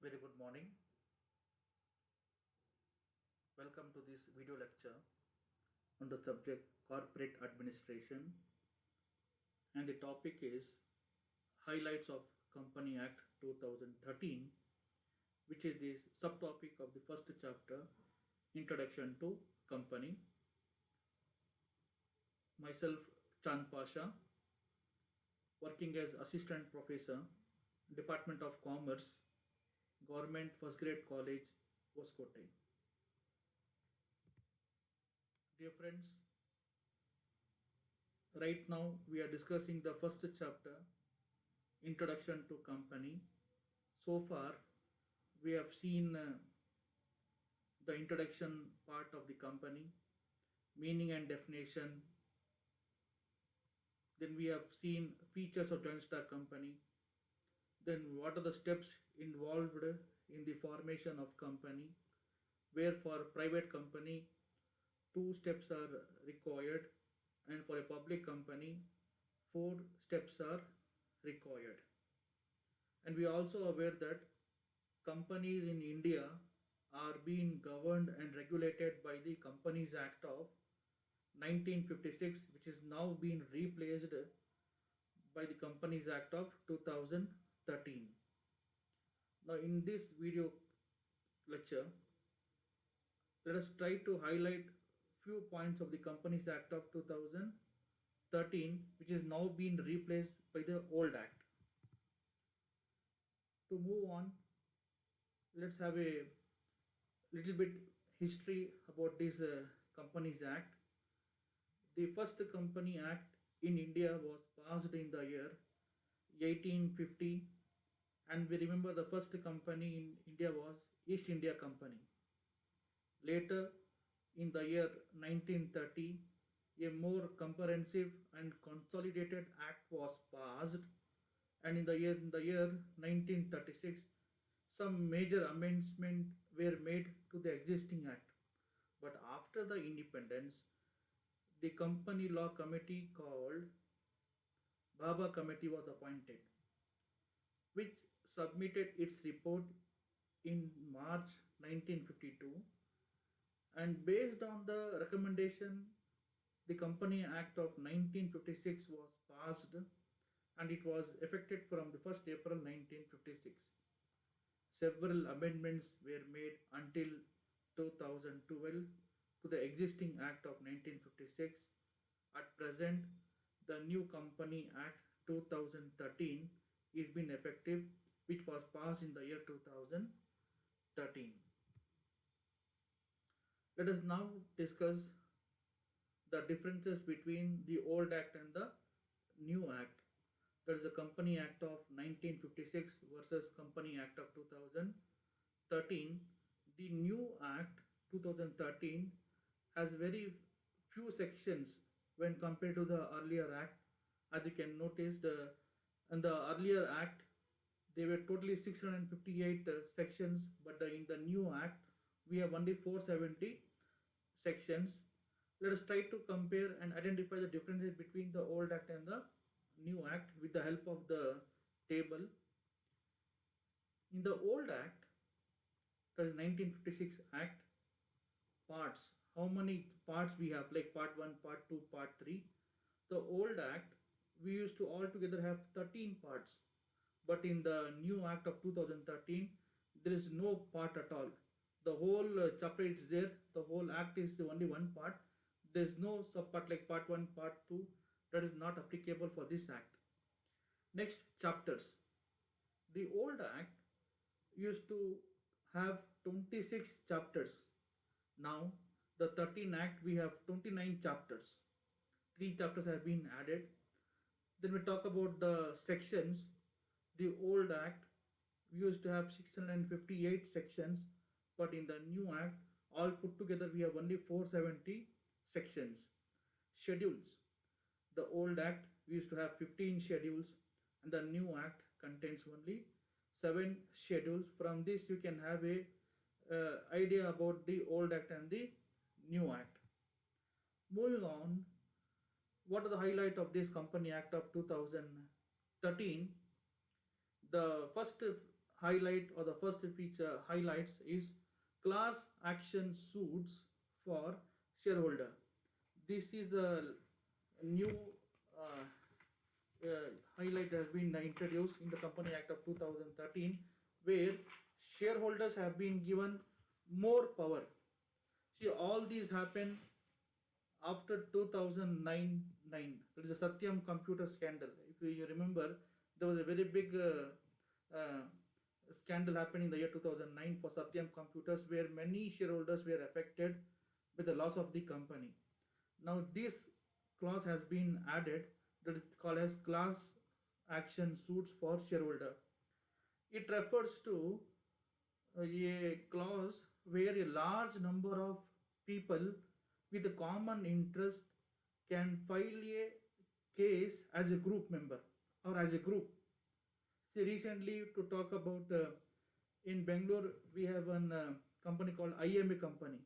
Very good morning. Welcome to this video lecture on the subject corporate administration, and the topic is highlights of Company Act 2013, which is the subtopic of the first chapter, Introduction to Company. Myself, Chand Pasha, working as Assistant Professor, Department of Commerce, Government First Grade College, Hoskote. Dear friends, right now we are discussing the first chapter, Introduction to Company. So far, we have seen the introduction part of the company, meaning and definition. Then we have seen features of joint stock company. Then what are the steps involved in the formation of company? Where for private company, two steps are required, and for a public company, four steps are required. And we are also aware that companies in India are being governed and regulated by the Companies Act of 1956, which is now being replaced by the Companies Act of 2013. Now, in this video lecture, let us try to highlight few points of the Companies Act of 2013, which is now being replaced by the old act. To move on, let's have a little bit history about this Companies Act. The first Company Act in India was passed in the year 1850, and we remember the first company in India was East India Company. Later, in the year 1930, a more comprehensive and consolidated act was passed, and in the year 1936, some major amendments were made to the existing act. But after the independence, the company law committee called Bhabha Committee was appointed, which submitted its report in March 1952, and based on the recommendation, the Company Act of 1956 was passed, and it was effective from the 1st April 1956. Several amendments were made until 2012 to the existing Act of 1956. At present, the new Company Act 2013 is been effective, which was passed in the year 2013. Let us now discuss the differences between the old act and the new act. That is the Company Act of 1956 versus Company Act of 2013. The new Act 2013 has very few sections when compared to the earlier Act. As you can notice, in the earlier Act, there were totally 658 sections, but in the new Act, we have only 470 sections. Let us try to compare and identify the differences between the old Act and the new Act with the help of the table. In the old Act, that is 1956 Act, parts, how many parts we have, like part 1, part 2, part 3. The old Act, we used to altogether have 13 parts, but in the new Act of 2013, there is no part at all. The whole chapter is there, the whole Act is only one part. There is no subpart like part 1, part 2, that is not applicable for this Act. Next, chapters. The old Act used to have 26 chapters. Now, the 13 Act, we have 29 chapters. 3 chapters have been added. Then we talk about the sections. The old Act, we used to have 658 sections, but in the new Act, all put together, we have only 470 sections. Schedules. The old Act, we used to have 15 schedules, and the new Act contains only 7 schedules. From this, you can have a idea about the old Act and the new Act. Moving on, what are the highlight of this Company Act of 2013? The first highlight, or the first feature highlights, is class action suits for shareholder. This is a new uh, highlight has been introduced in the Company Act of 2013, where shareholders have been given more power. See, all these happen after 2009. There is a Satyam computer scandal. If you remember, there was a very big scandal happened in the year 2009 for Satyam computers, where many shareholders were affected with the loss of the company. Now this clause has been added, that is called as class action suits for shareholder. It refers to a clause where a large number of people with a common interest can file a case as a group member or as a group. See, recently, to talk about in Bangalore, we have a company called IMA company,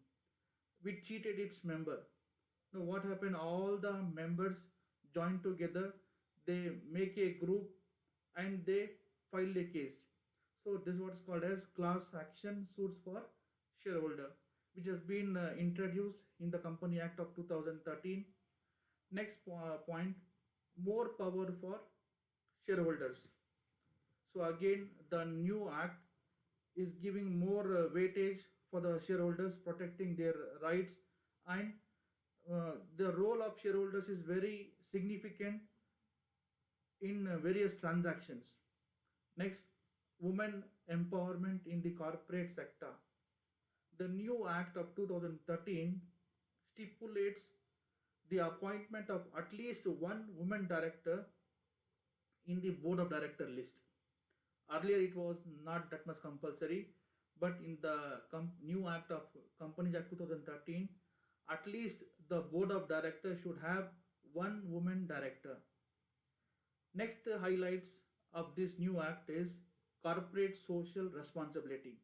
which cheated its member. Now, what happened? All the members joined together, they make a group and they file a case. So, this is what is called as class action suits for shareholder, which has been introduced in the Company Act of 2013. Next point, more power for shareholders. So again, the new act is giving more weightage for the shareholders, protecting their rights, and the role of shareholders is very significant in various transactions. Next, women empowerment in the corporate sector. The new act of 2013 stipulates the appointment of at least one woman director in the board of director list. Earlier it was not that much compulsory, but in the new act of Companies Act 2013, at least the board of directors should have one woman director. Next highlights of this new act is corporate social responsibility.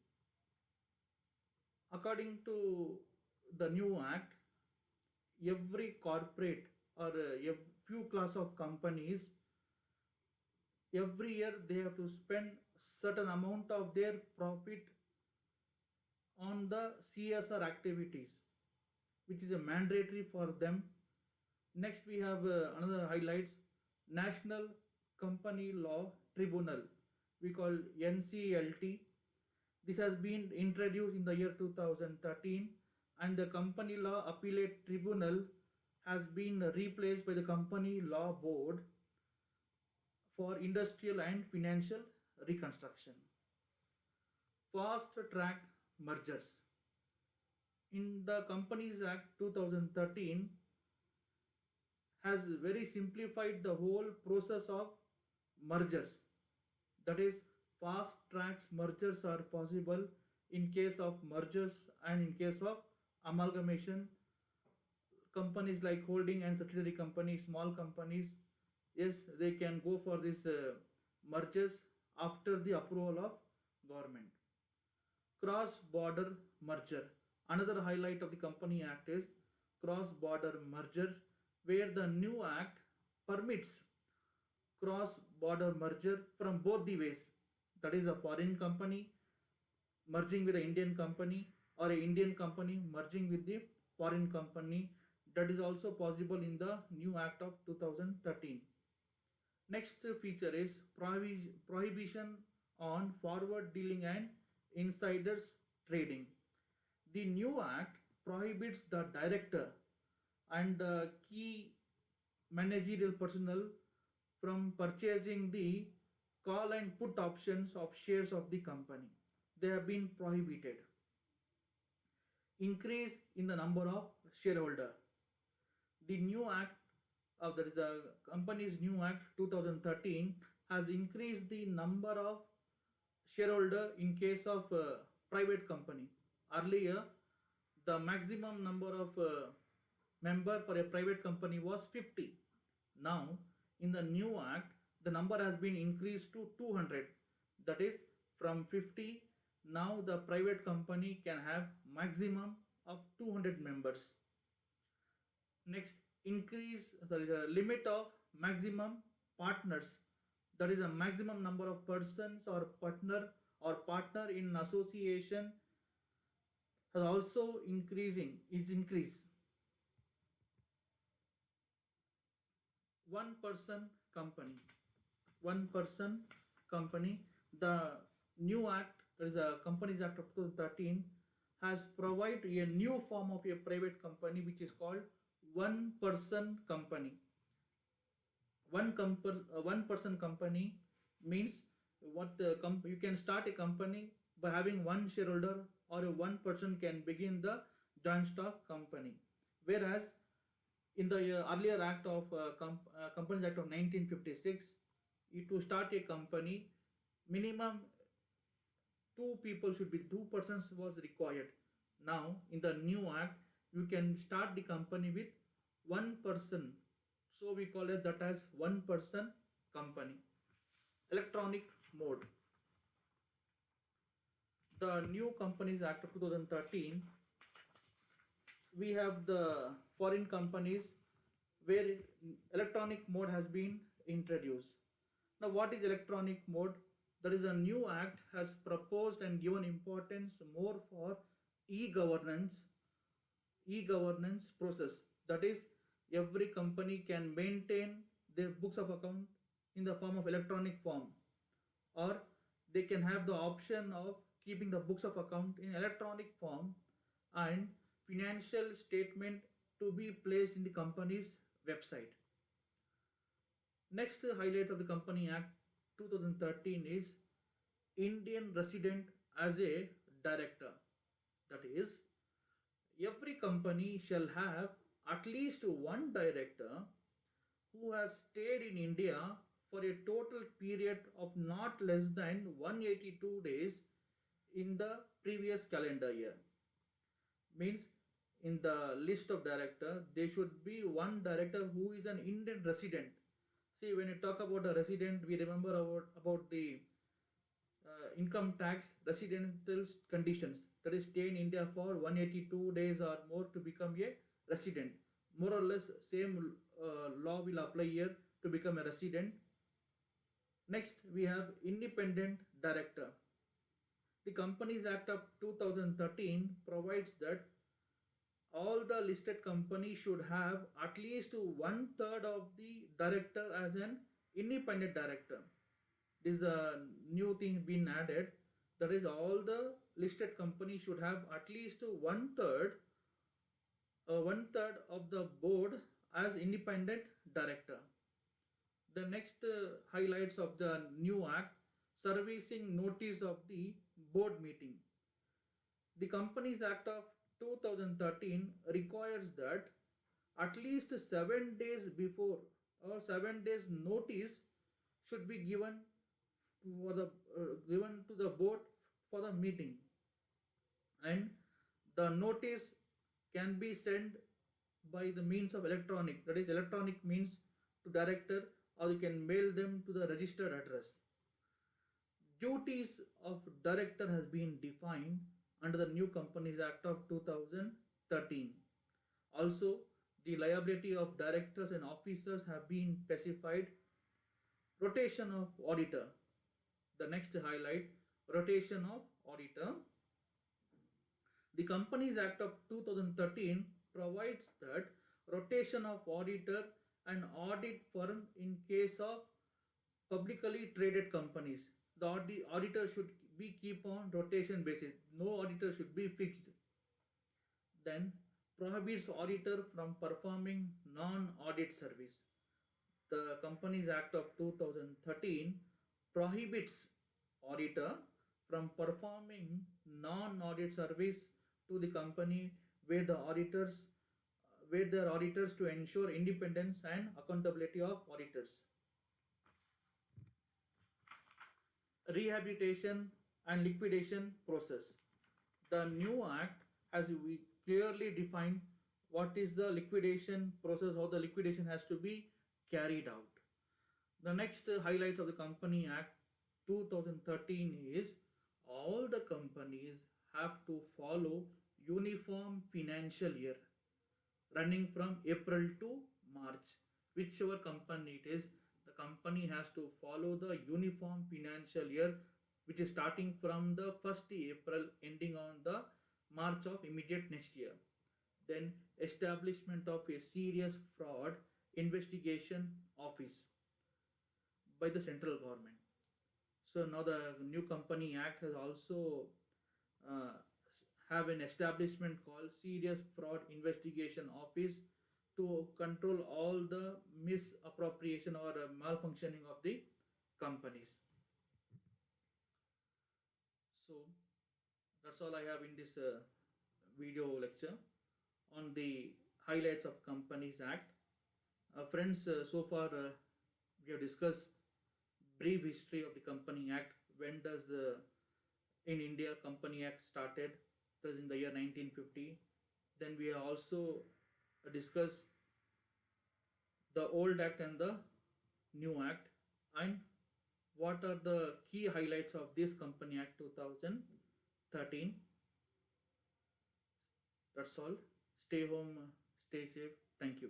According to the new act, every corporate or a few class of companies, every year they have to spend certain amount of their profit on the CSR activities, which is a mandatory for them. Next, we have another highlights, National Company Law Tribunal, we call NCLT. This has been introduced in the year 2013, and the Company Law Appellate Tribunal has been replaced by the Company Law Board for industrial and financial reconstruction. Fast track mergers. In the Companies Act 2013 has very simplified the whole process of mergers. That is, fast tracks mergers are possible in case of mergers and in case of amalgamation. Companies like holding and subsidiary companies, small companies, yes, they can go for this mergers after the approval of government. Cross border merger. Another highlight of the Company Act is cross border mergers, where the new act permits cross border merger from both the ways, that is a foreign company merging with an Indian company or an Indian company merging with the foreign company. That is also possible in the new act of 2013. Next feature is prohibition on forward dealing and insiders trading. The new act prohibits the director and the key managerial personnel from purchasing the call and put options of shares of the company. They have been prohibited. Increase in the number of shareholder. The new act of the Companies New Act 2013 has increased the number of shareholder in case of private company. Earlier, the maximum number of member for a private company was 50. Now, in the new act, the number has been increased to 200. That is, from 50, now the private company can have maximum of 200 members. Next, the limit of maximum partners. That is a maximum number of persons or partner or partner in association has also increased. One person company. One person company. The new act, that is the Companies Act of 2013, has provided a new form of a private company which is called one person company. One person company means you can start a company by having one shareholder, or a one person can begin the joint stock company. Whereas in the earlier act of Companies Act of 1956, to start a company, minimum two persons was required. Now in the new act, you can start the company with one person, so we call it that as one person company. Electronic mode. The new Companies Act of 2013, we have the foreign companies where electronic mode has been introduced. Now what is electronic mode? That is, a new act has proposed and given importance more for e-governance process. That is, every company can maintain their books of account in the form of electronic form, or they can have the option of keeping the books of account in electronic form, and financial statement to be placed in the company's website. Next highlight of the Company Act 2013 is Indian resident as a director. That is, every company shall have at least one director who has stayed in India for a total period of not less than 182 days in the previous calendar year. Means in the list of director, there should be one director who is an Indian resident. See, when you talk about a resident, we remember about the income tax residential conditions. That is, stay in India for 182 days or more to become a resident. More or less same law will apply here to become a resident. Next, we have independent director. The Companies Act of 2013 provides that all the listed companies should have at least 1/3 of the director as an independent director. This is a new thing been added. That is, all the listed companies should have at least 1/3 of the board as independent director. The next highlights of the new act: servicing notice of the board meeting. The Companies Act of 2013 requires that at least 7 days before, or 7 days notice should be given to the board for the meeting, and the notice can be sent by the means of electronic. That is, electronic means to director, or you can mail them to the registered address. Duties of director has been defined under the new Companies Act of 2013. Also, the liability of directors and officers have been specified. Rotation of auditor. The next highlight: rotation of auditor. The Companies Act of 2013 provides that rotation of auditor and audit firm in case of publicly traded companies. The auditor should be keep on rotation basis. No auditor should be fixed. Then prohibits auditor from performing non-audit service. The Companies Act of 2013 prohibits auditor from performing non-audit service to the company where their auditors to ensure independence and accountability of auditors. Rehabilitation and liquidation process. The new act has clearly defined what is the liquidation process, how the liquidation has to be carried out. The next highlights of the Company Act 2013 is all the companies have to follow uniform financial year running from April to March. Whichever company it is, the company has to follow the uniform financial year which is starting from the 1st April ending on the March of immediate next year. Then establishment of a serious fraud investigation office by the central government. So now the new Company Act has also uh, have an establishment called Serious Fraud Investigation Office to control all the misappropriation or malfunctioning of the companies. So that's all I have in this video lecture on the highlights of Companies Act. Friends, so far we have discussed brief history of the Company Act. When does the in India Company Act started? It was in the year 1950. Then we have also discussed the old act and the new act, and what are the key highlights of this Company Act 2013. That's all. Stay home, stay safe. Thank you.